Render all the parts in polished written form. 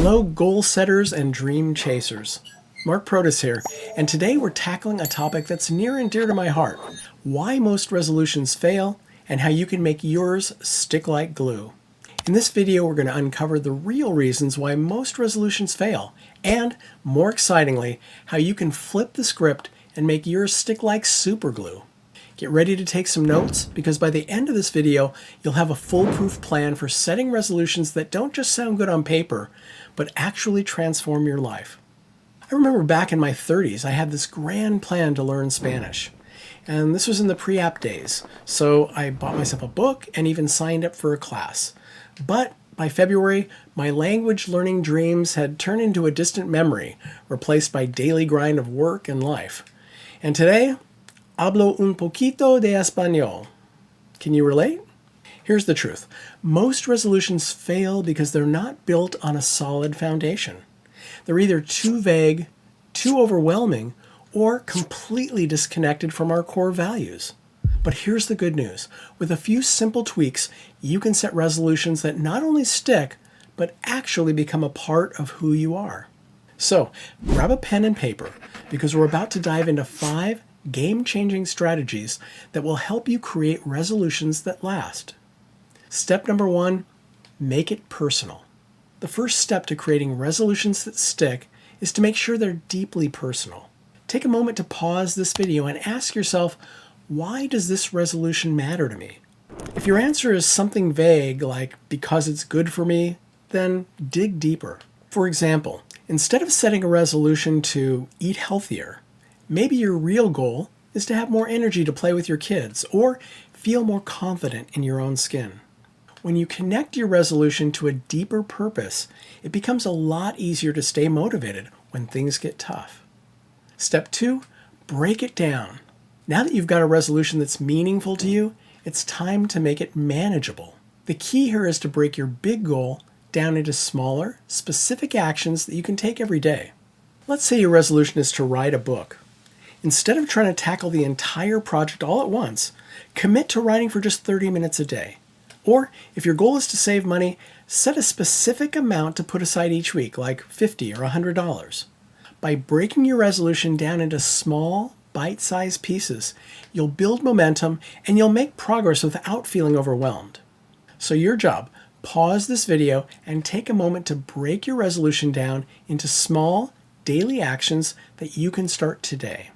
Hello, goal setters and dream chasers. Mark Protus here, and today we're tackling a topic that's near and dear to my heart: why most resolutions fail and how you can make yours stick like glue. In this video, we're going to uncover the real reasons why most resolutions fail, and, more excitingly, how you can flip the script and make yours stick like super glue. Get ready to take some notes, because by the end of this video, you'll have a foolproof plan for setting resolutions that don't just sound good on paper, but actually transform your life. I remember back in my 30s, I had this grand plan to learn Spanish. And this was in the pre-app days, so I bought myself a book and even signed up for a class. But by February, my language learning dreams had turned into a distant memory, replaced by daily grind of work and life. And today, hablo un poquito de español. Can you relate? Here's the truth. Most resolutions fail because they're not built on a solid foundation. They're either too vague, too overwhelming, or completely disconnected from our core values. But here's the good news. With a few simple tweaks, you can set resolutions that not only stick, but actually become a part of who you are. So, grab a pen and paper, because we're about to dive into 5 game-changing strategies that will help you create resolutions that last. Step number 1, make it personal. The first step to creating resolutions that stick is to make sure they're deeply personal. Take a moment to pause this video and ask yourself, why does this resolution matter to me? If your answer is something vague, like because it's good for me, then dig deeper. For example, instead of setting a resolution to eat healthier, maybe your real goal is to have more energy to play with your kids or feel more confident in your own skin. When you connect your resolution to a deeper purpose, it becomes a lot easier to stay motivated when things get tough. Step 2, break it down. Now that you've got a resolution that's meaningful to you, it's time to make it manageable. The key here is to break your big goal down into smaller, specific actions that you can take every day. Let's say your resolution is to write a book. Instead of trying to tackle the entire project all at once, commit to writing for just 30 minutes a day. Or, if your goal is to save money, set a specific amount to put aside each week, like $50 or $100. By breaking your resolution down into small, bite-sized pieces, you'll build momentum and you'll make progress without feeling overwhelmed. So your job, pause this video and take a moment to break your resolution down into small, daily actions that you can start today.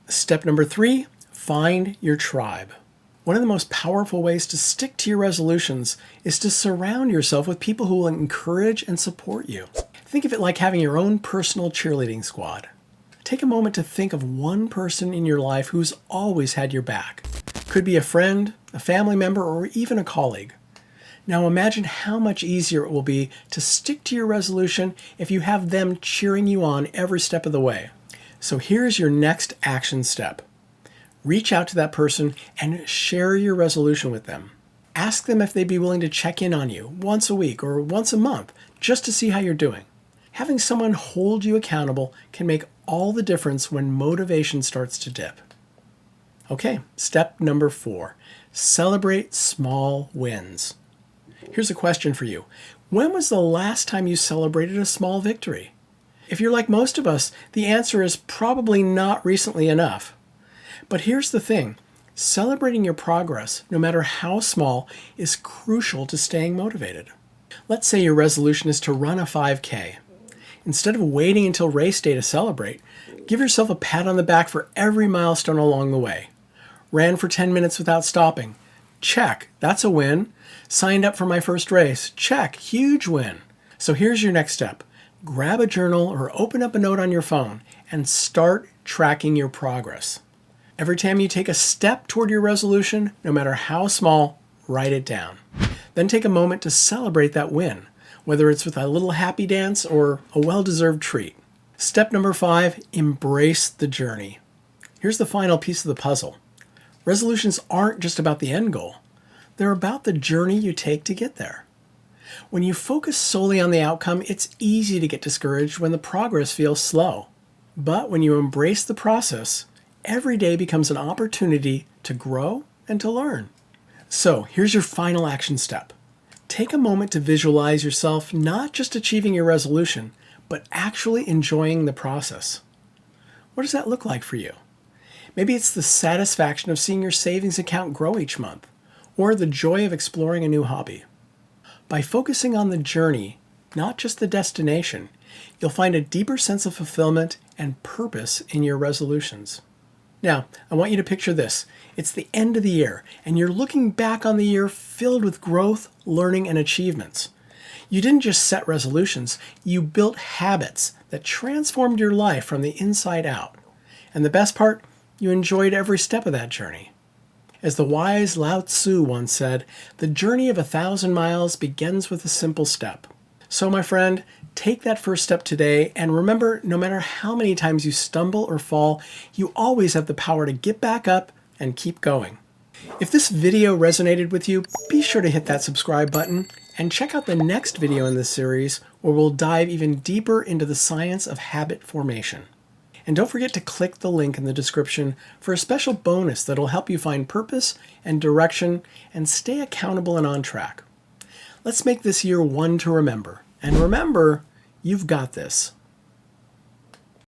Step number 3, find your tribe. One of the most powerful ways to stick to your resolutions is to surround yourself with people who will encourage and support you. Think of it like having your own personal cheerleading squad. Take a moment to think of one person in your life who's always had your back. Could be a friend, a family member, or even a colleague. Now imagine how much easier it will be to stick to your resolution if you have them cheering you on every step of the way. So here's your next action step. Reach out to that person and share your resolution with them. Ask them if they'd be willing to check in on you once a week or once a month just to see how you're doing. Having someone hold you accountable can make all the difference when motivation starts to dip. Okay, step number 4, celebrate small wins. Here's a question for you. When was the last time you celebrated a small victory? If you're like most of us, the answer is probably not recently enough. But here's the thing, celebrating your progress, no matter how small, is crucial to staying motivated. Let's say your resolution is to run a 5K. Instead of waiting until race day to celebrate, give yourself a pat on the back for every milestone along the way. Ran for 10 minutes without stopping. Check, that's a win. Signed up for my first race. Check, huge win. So here's your next step. Grab a journal or open up a note on your phone and start tracking your progress. Every time you take a step toward your resolution, no matter how small, write it down. Then take a moment to celebrate that win, whether it's with a little happy dance or a well-deserved treat. Step number 5, embrace the journey. Here's the final piece of the puzzle. Resolutions aren't just about the end goal. They're about the journey you take to get there. When you focus solely on the outcome, it's easy to get discouraged when the progress feels slow. But when you embrace the process, every day becomes an opportunity to grow and to learn. So here's your final action step. take a moment to visualize yourself not just achieving your resolution, but actually enjoying the process. What does that look like for you? Maybe it's the satisfaction of seeing your savings account grow each month, or the joy of exploring a new hobby. By focusing on the journey, not just the destination, you'll find a deeper sense of fulfillment and purpose in your resolutions. Now, I want you to picture this. It's the end of the year, and you're looking back on the year filled with growth, learning, and achievements. You didn't just set resolutions, you built habits that transformed your life from the inside out. And the best part, you enjoyed every step of that journey. As the wise Lao Tzu once said, the journey of 1,000 miles begins with a simple step. So my friend, take that first step today, and remember, no matter how many times you stumble or fall, you always have the power to get back up and keep going. If this video resonated with you, be sure to hit that subscribe button and check out the next video in this series where we'll dive even deeper into the science of habit formation. And don't forget to click the link in the description for a special bonus that'll help you find purpose and direction and stay accountable and on track. Let's make this year one to remember. And remember, you've got this.